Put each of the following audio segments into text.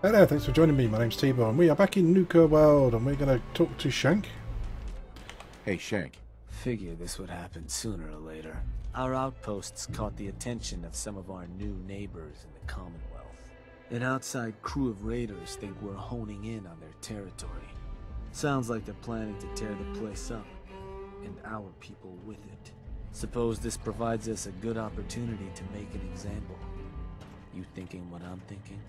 Hello, thanks for joining me. My name's Teebor and we are back in Nuka world and we're going to talk to Shank. Hey, Shank. Figure this would happen sooner or later. Our outposts caught the attention of some of our new neighbors in the Commonwealth. An outside crew of raiders think we're honing in on their territory. Sounds like they're planning to tear the place up, and our people with it. Suppose this provides us a good opportunity to make an example. You thinking what I'm thinking?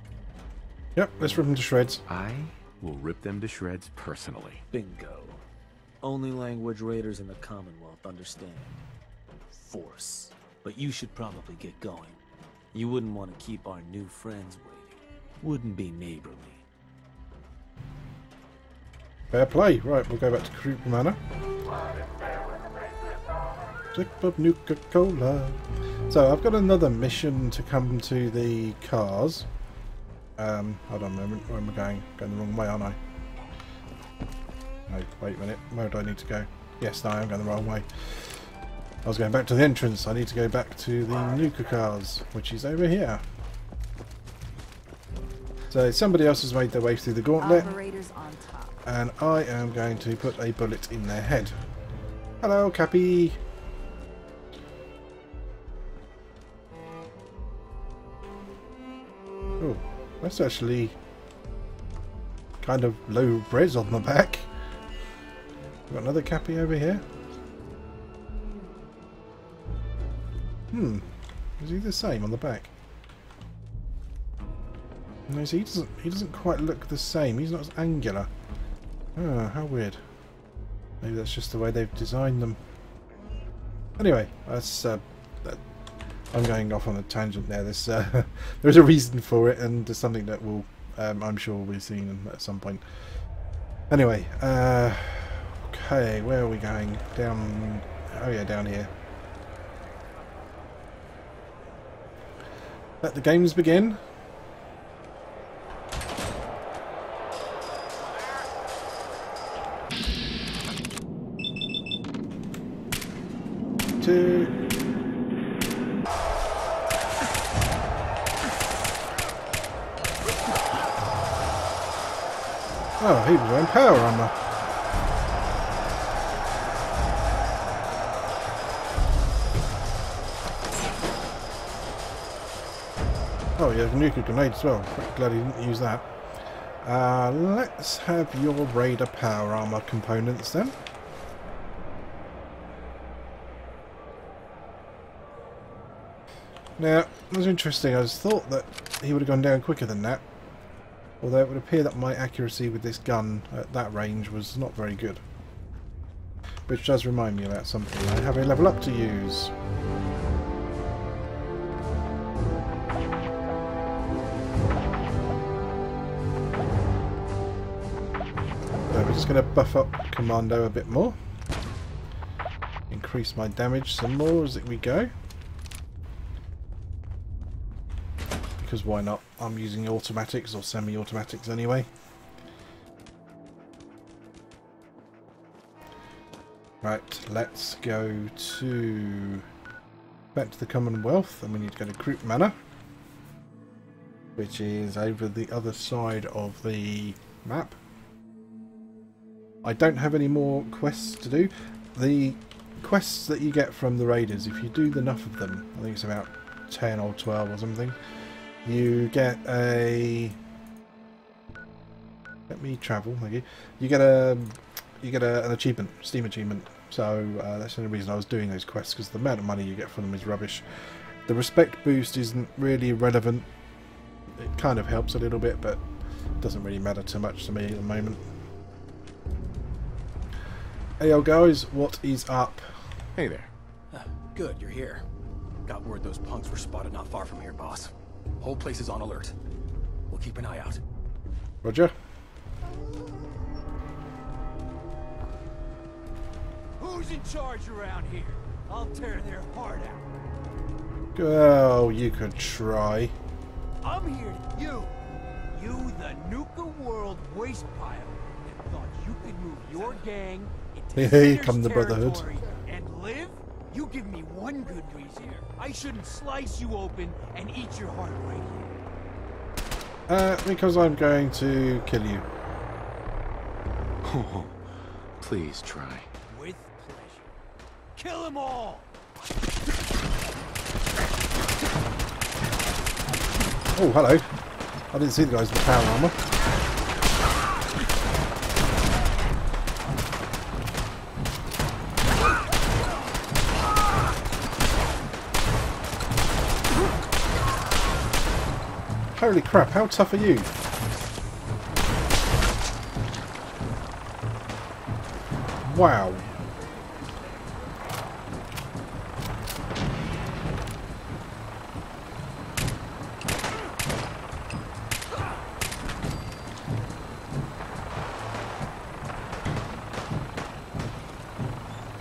Yep, let's rip them to shreds. I will rip them to shreds personally. Bingo. Only language raiders in the Commonwealth understand. Force. But you should probably get going. You wouldn't want to keep our new friends waiting. Wouldn't be neighborly. Fair play. Right, we'll go back to Krupa Manor. Sip of Nuka-Cola. So, I've got another mission to come to the cars. Hold on a moment. Where am I going? Going the wrong way, aren't I? No, wait a minute. Where do I need to go? Yes, no, I'm going the wrong way. I was going back to the entrance. I need to go back to the Nuka cars, which is over here. So somebody else has made their way through the gauntlet. Operators on top. And I am going to put a bullet in their head. Hello, Cappy. Oh, that's actually kind of low res on the back. Got another Cappy over here. Is he the same on the back? No, see, he doesn't quite look the same. He's not as angular. Oh, how weird. Maybe that's just the way they've designed them. Anyway, that's I'm going off on a tangent there. There's a reason for it, and there's something that will I'm sure we'll be seeing at some point. Anyway, okay, where are we going? Down. Oh yeah, down here. Let the games begin. Two. Oh, he was wearing power armor. Oh, yeah, nuclear grenade as well. Quite glad he didn't use that. Let's have your Raider power armor components then. Now, it was interesting. I was thought that he would have gone down quicker than that. Although it would appear that my accuracy with this gun at that range was not very good. Which does remind me about something. I have a level up to use. So we're just going to buff up Commando a bit more. Increase my damage some more as we go. Because why not? I'm using automatics or semi-automatics anyway. Right, let's go back to the Commonwealth, and we need to go to Krupa Manor, which is over the other side of the map. I don't have any more quests to do. The quests that you get from the raiders, if you do enough of them, I think it's about 10 or 12 or something, you get a... Let me travel, thank you. You get an achievement, Steam achievement. So that's the only reason I was doing those quests, because the amount of money you get from them is rubbish. The respect boost isn't really relevant. It kind of helps a little bit, but it doesn't really matter too much to me at the moment. Hey yo guys, what is up? Hey there. Good, you're here. Got word those punks were spotted not far from here, boss. Whole place is on alert. We'll keep an eye out. Roger. Who's in charge around here? I'll tear their heart out. Oh, you could try. I'm here to you the Nuka world waste pile that thought you could move your gang into Here come the Brotherhood. territory and live? You give me one good reason I shouldn't slice you open and eat your heart right here. Because I'm going to kill you. Oh, please try. With pleasure. Kill them all! Oh, hello. I didn't see the guys with power armor. Holy crap, how tough are you? Wow.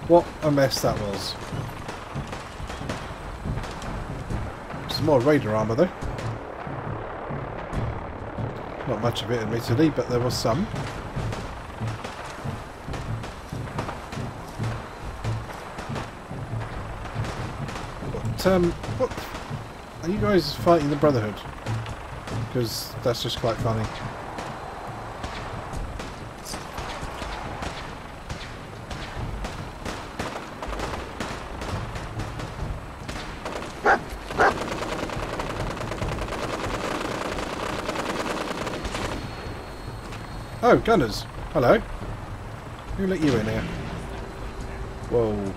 What a mess that was. Some more raider armor though. Not much of it admittedly, but there was some. What are you guys fighting the Brotherhood? Because that's just quite funny. Oh, gunners. Hello. Who let you in here? Whoa.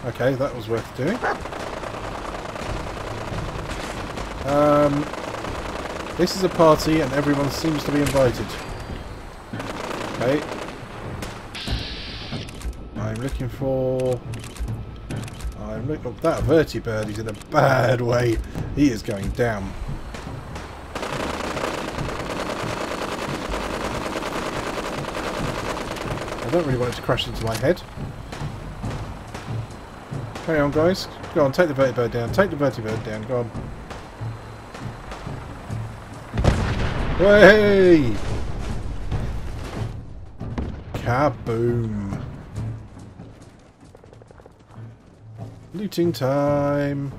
Okay, that was worth doing. This is a party and everyone seems to be invited. Okay. I'm looking for... Look, that vertibird is in a bad way. He is going down. I don't really want it to crash into my head. Carry on, guys. Go on, take the vertibird down. Take the vertibird down. Go on. Way! Kaboom! Looting time.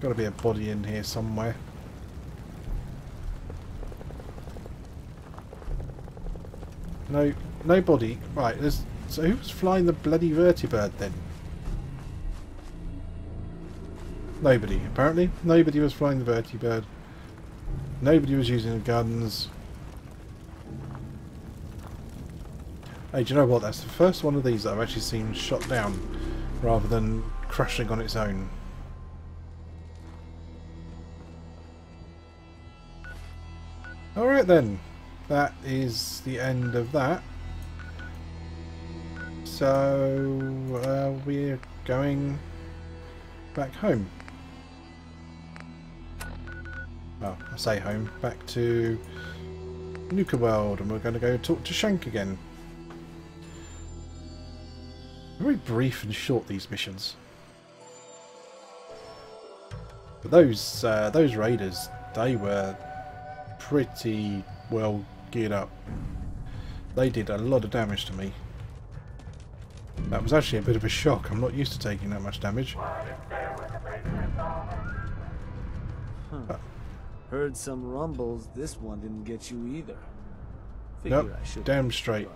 Gotta be a body in here somewhere. No, no body. Right, there's... So who was flying the bloody vertibird then? Nobody, apparently. Nobody was flying the vertibird. Nobody was using the guns. Hey, do you know what? That's the first one of these that I've actually seen shot down rather than crashing on its own. Alright then. That is the end of that. So, we're going back home. Well, I say home. Back to Nuka World, and we're going to go talk to Shank again. Very brief and short, these missions. But those raiders, they were pretty well geared up. They did a lot of damage to me. That was actually a bit of a shock. I'm not used to taking that much damage. Heard some rumbles. This one didn't get you either. Nope, damn straight.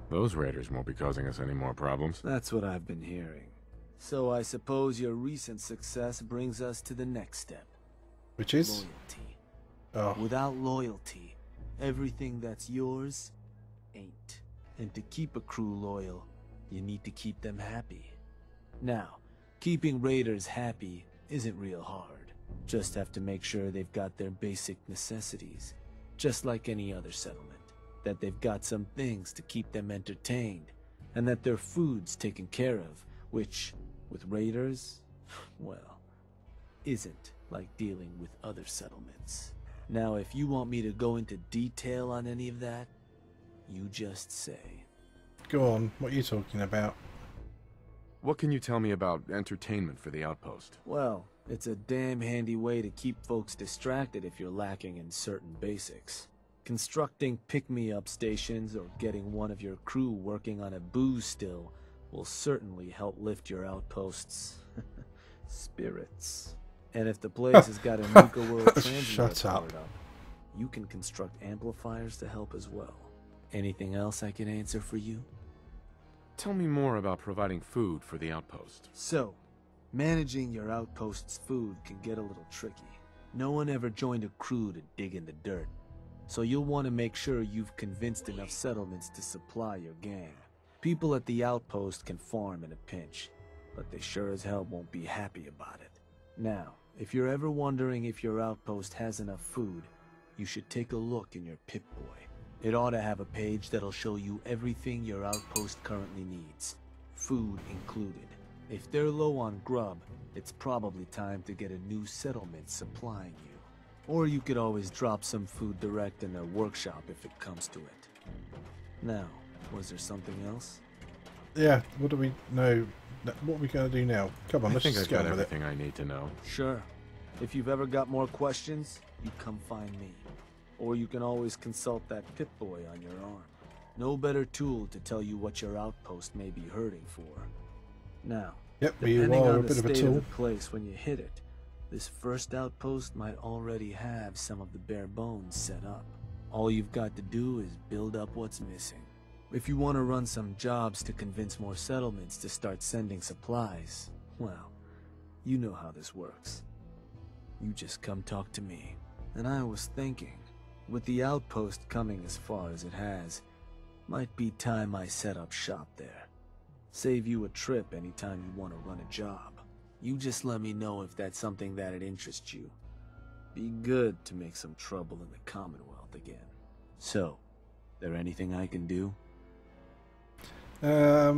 Those raiders won't be causing us any more problems. That's what I've been hearing. So I suppose your recent success brings us to the next step. Which is? Loyalty. Oh. Without loyalty, everything that's yours ain't. And to keep a crew loyal, you need to keep them happy. Now, keeping raiders happy isn't real hard. Just have to make sure they've got their basic necessities, just like any other settlement. That they've got some things to keep them entertained, and that their food's taken care of, which, with raiders, well, isn't like dealing with other settlements. Now, if you want me to go into detail on any of that, you just say. Go on, what are you talking about? What can you tell me about entertainment for the outpost? Well, It's a damn handy way to keep folks distracted if you're lacking in certain basics. Constructing pick-me-up stations or getting one of your crew working on a booze still will certainly help lift your outpost's spirits. And if the place has got a Nuka World transmitter Shut up. powered up, you can construct amplifiers to help as well. Anything else I can answer for you? Tell me more about providing food for the outpost. So, managing your outpost's food can get a little tricky. No one ever joined a crew to dig in the dirt, so you'll want to make sure you've convinced enough settlements to supply your gang. People at the outpost can farm in a pinch, but they sure as hell won't be happy about it. Now, if you're ever wondering if your outpost has enough food, you should take a look in your Pip-Boy. It ought to have a page that'll show you everything your outpost currently needs, food included. If they're low on grub, it's probably time to get a new settlement supplying you. Or you could always drop some food direct in their workshop if it comes to it. Now, was there something else? Yeah, what do we know? What are we going to do now? Come on, I let's think just I've get got on with it. everything I need to know. Sure. If you've ever got more questions, you come find me. Or you can always consult that Pip-Boy on your arm. No better tool to tell you what your outpost may be hurting for. Now, Yep, you depending are on a the bit of a state of tool. the place when you hit it, this first outpost might already have some of the bare bones set up. All you've got to do is build up what's missing. If you want to run some jobs to convince more settlements to start sending supplies, well, you know how this works. You just come talk to me. And I was thinking, with the outpost coming as far as it has, might be time I set up shop there. Save you a trip anytime you want to run a job. You just let me know if that's something that'd interest you. Be good to make some trouble in the Commonwealth again. So, there anything I can do? No,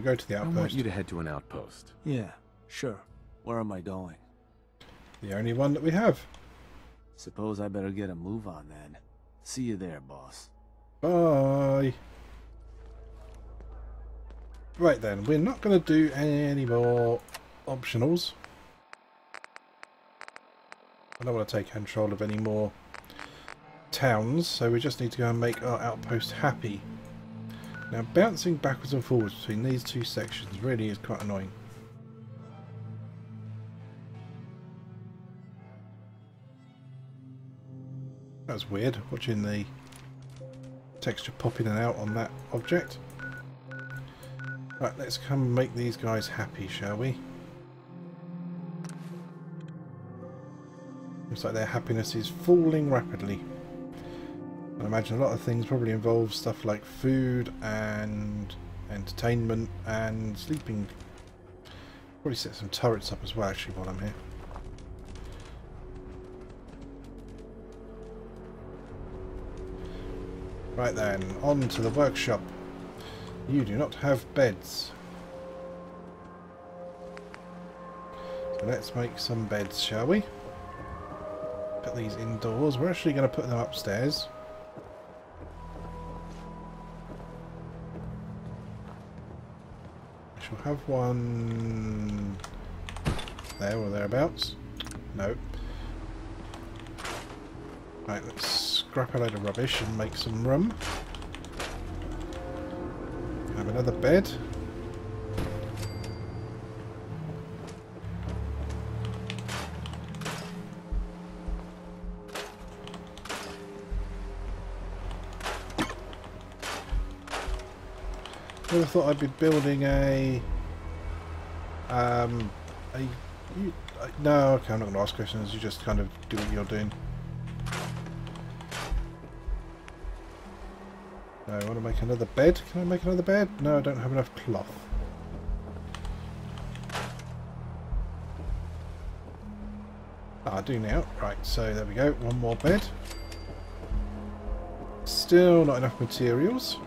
go to the I want outpost. you to head to an outpost. Yeah, sure. Where am I going? The only one that we have. Suppose I better get a move on then. See you there, boss. Bye. Right then, we're not going to do any more optionals. I don't want to take control of any more towns, so we just need to go and make our outpost happy. Now, bouncing backwards and forwards between these two sections really is quite annoying. That was weird, watching the texture pop in and out on that object. Right, let's come and make these guys happy, shall we? Looks like their happiness is falling rapidly. I imagine a lot of things probably involve stuff like food and entertainment and sleeping. Probably set some turrets up as well actually while I'm here. Right then, on to the workshop. You do not have beds. So let's make some beds, shall we? Put these indoors. We're actually going to put them upstairs. I shall have one there or thereabouts. No. Right, let's scrap a load of rubbish and make some room. Have another bed. Never thought I'd be building no, okay, I'm not going to ask questions. You just kind of do what you're doing. I want to make another bed. Can I make another bed? No, I don't have enough cloth. I do now. Right, so there we go. One more bed. Still not enough materials.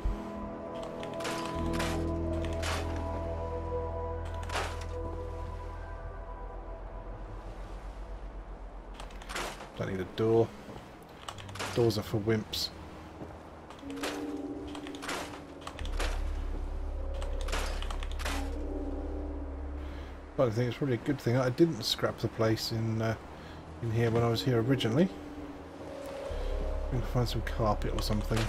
Don't need a door. Doors are for wimps. But I think it's probably a good thing I didn't scrap the place in here when I was here originally. I'm gonna find some carpet or something.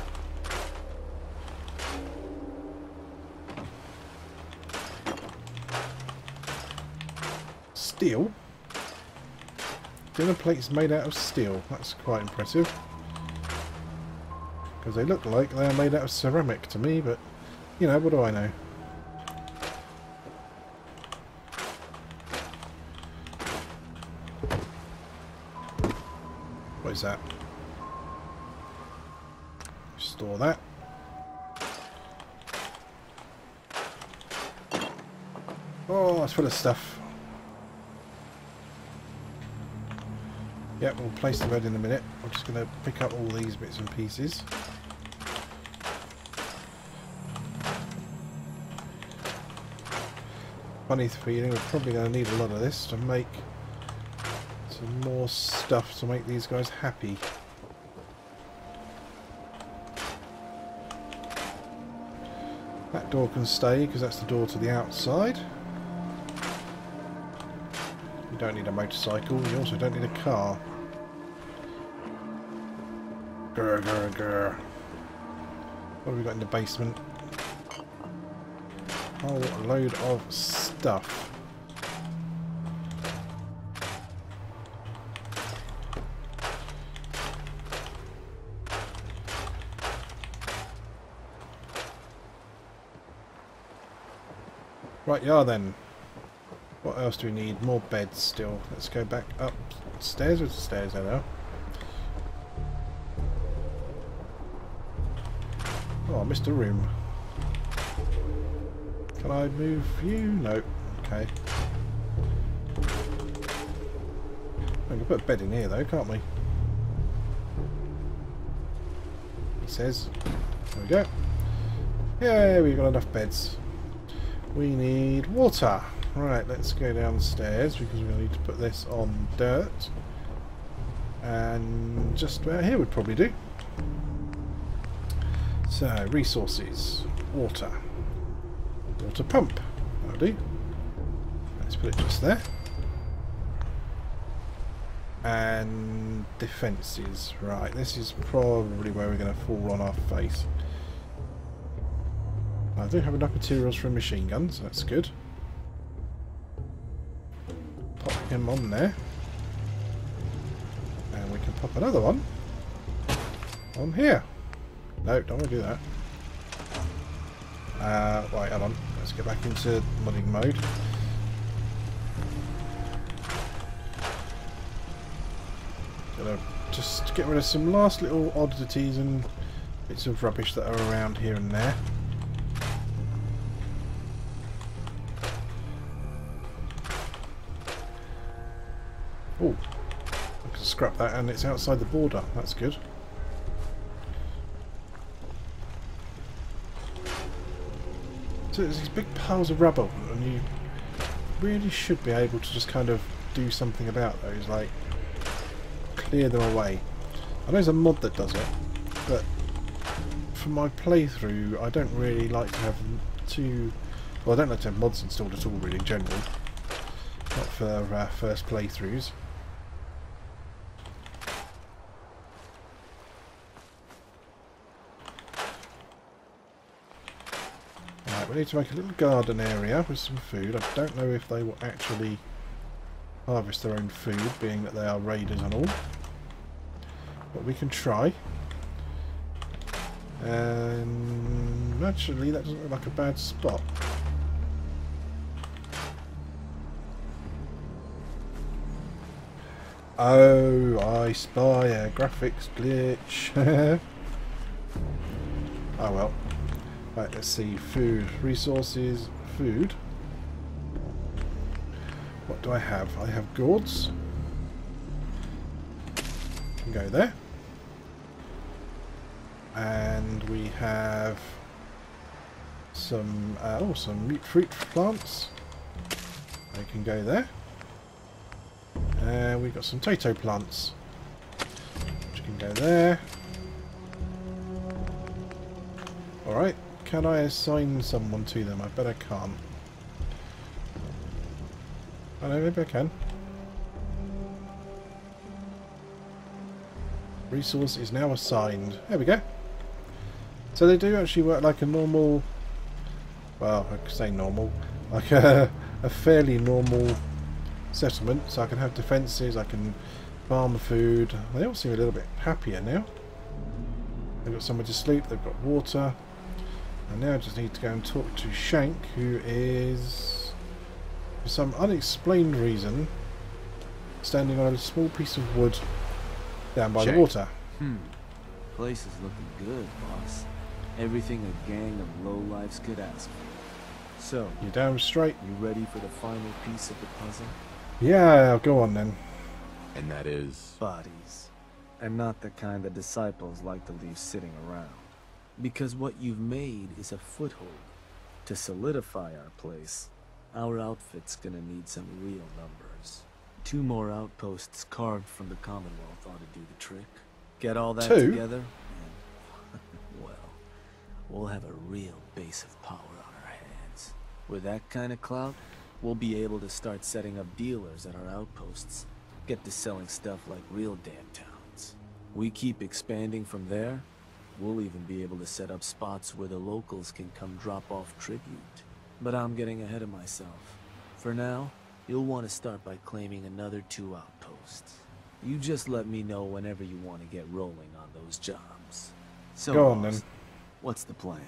Steel? Dinner plates made out of steel. That's quite impressive. Because they look like they are made out of ceramic to me, but you know, what do I know? What is that? Store that. Oh, it's full of stuff. Yep, we'll place the bed in a minute. I'm just going to pick up all these bits and pieces. Funny feeling we're probably going to need a lot of this to make some more stuff to make these guys happy. That door can stay because that's the door to the outside. You don't need a motorcycle, you also don't need a car. Grr, grr, grr. What have we got in the basement? A whole load of stuff. Right, yeah then. What else do we need? More beds still. Let's go back upstairs. Or stairs? There they are. Oh, I missed a room. Can I move you? No. Okay. We can put a bed in here though, can't we? He says. There we go. Yeah, we've got enough beds. We need water. Right, let's go downstairs because we're going to need to put this on dirt. And just about here would probably do. So, resources. Water. Water pump. That'll do. Let's put it just there. And defences. Right, this is probably where we're going to fall on our face. I don't have enough materials for a machine gun, so that's good. Pop him on there. And we can pop another one on here. No, don't want to do that. Right, hold on. Let's get back into modding mode. Gonna just get rid of some last little oddities and bits of rubbish that are around here and there. Oh, I can scrap that and it's outside the border. That's good. So there's these big piles of rubble and you really should be able to just kind of do something about those, like clear them away. I know there's a mod that does it, but for my playthrough I don't really like to have well, I don't like to have mods installed at all really in general. Not for first playthroughs. Right, we need to make a little garden area with some food. I don't know if they will actually harvest their own food, being that they are raiders and all. But we can try. And actually that doesn't look like a bad spot. Oh, I spy a graphics glitch. Oh well. Right, let's see. Food, resources, food. What do I have? I have gourds. Can go there. And we have some some fruit plants. They can go there. And we've got some potato plants, which can go there. Alright, can I assign someone to them? I bet I can't. I know, maybe I can. Resource is now assigned. There we go. So they do actually work like a normal... Well, I could say normal. Like a fairly normal settlement. So I can have defences, I can farm food. They all seem a little bit happier now. They've got somewhere to sleep, they've got water. And now I just need to go and talk to Shank, who is, for some unexplained reason, standing on a small piece of wood down by the water. Place is looking good, boss. Everything a gang of lowlifes could ask for. So, You're damn straight. you ready for the final piece of the puzzle? Yeah, go on then. And that is... Bodies. And not the kind the disciples like to leave sitting around. Because what you've made is a foothold. To solidify our place, our outfit's gonna need some real numbers. 2 more outposts carved from the Commonwealth ought to do the trick. Get all that 2? together, and, well, we'll have a real base of power on our hands. With that kind of clout, we'll be able to start setting up dealers at our outposts. Get to selling stuff like real damn towns. We keep expanding from there, we'll even be able to set up spots where the locals can come drop off tribute. But I'm getting ahead of myself. For now, you'll want to start by claiming another 2 outposts. You just let me know whenever you want to get rolling on those jobs. So, Go on, boss, then. what's the plan?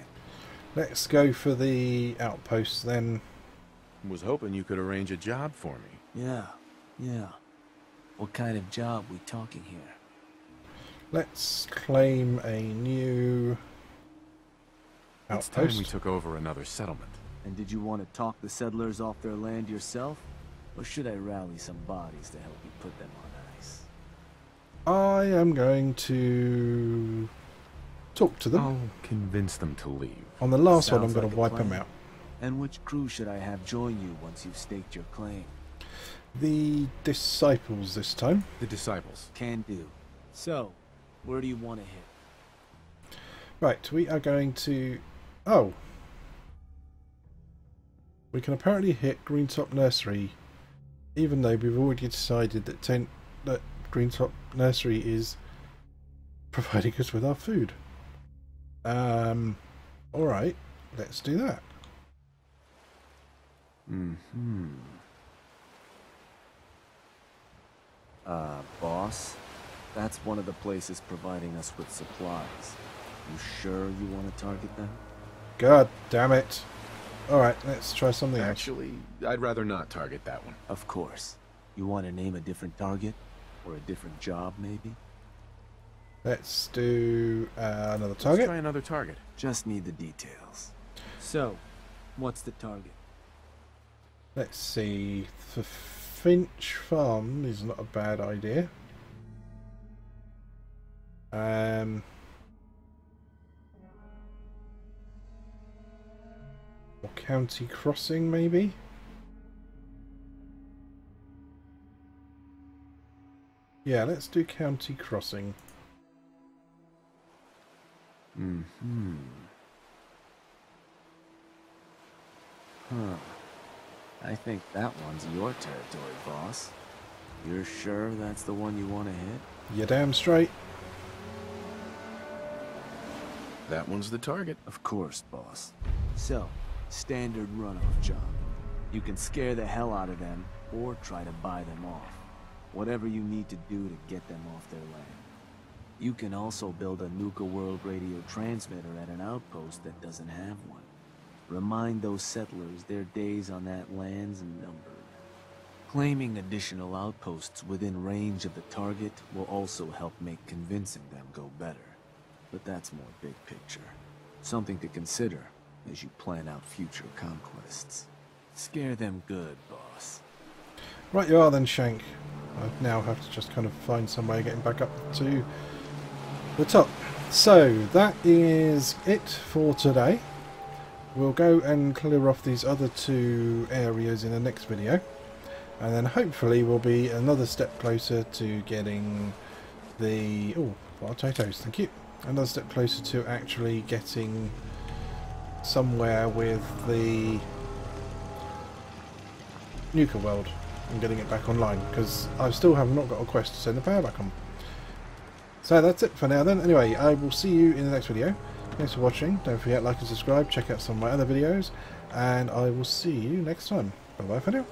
Let's go for the outposts then. Was hoping you could arrange a job for me. Yeah. What kind of job we talking here? Let's claim a new It's time we outpost. took over another settlement. And did you want to talk the settlers off their land yourself? Or should I rally some bodies to help you put them on ice? I am going to talk to them. I'll convince them to leave. On the last one, I'm Sounds going like to a wipe them plan. out. And which crew should I have join you once you've staked your claim? The disciples this time. The disciples. Can do. So, where do you want to hit? Right, we are going to... Oh. We can apparently hit Greentop Nursery, even though we've already decided that Greentop Nursery is providing us with our food. Alright, let's do that. Boss? That's one of the places providing us with supplies. You sure you want to target them? God damn it. Alright, let's try something else. Actually, I'd rather not target that one. Of course. You want to name a different target? Or a different job, maybe? Let's do another Let's target. try another target. Just need the details. So, what's the target? Let's see. The Finch Farm is not a bad idea. Or County Crossing, maybe? Yeah, let's do County Crossing. I think that one's your territory, boss. You're sure that's the one you want to hit? You're damn straight. That one's the target. Of course, boss. So, standard runoff job. You can scare the hell out of them, or try to buy them off. Whatever you need to do to get them off their land. You can also build a Nuka World radio transmitter at an outpost that doesn't have one. Remind those settlers their days on that land's numbered. Claiming additional outposts within range of the target will also help make convincing them go better. But that's more big picture. Something to consider as you plan out future conquests. Scare them good, boss. Right you are then, Shank. I now have to just kind of find some way of getting back up to the top. So, that is it for today. We'll go and clear off these other 2 areas in the next video. And then hopefully we'll be another step closer to getting the... Oh, potatoes, thank you. Another step closer to actually getting somewhere with the Nuka World. and getting it back online, because I still have not got a quest to send the power back on. So that's it for now then. Anyway, I will see you in the next video. Thanks for watching. Don't forget, like and subscribe. Check out some of my other videos, and I will see you next time. Bye bye for now.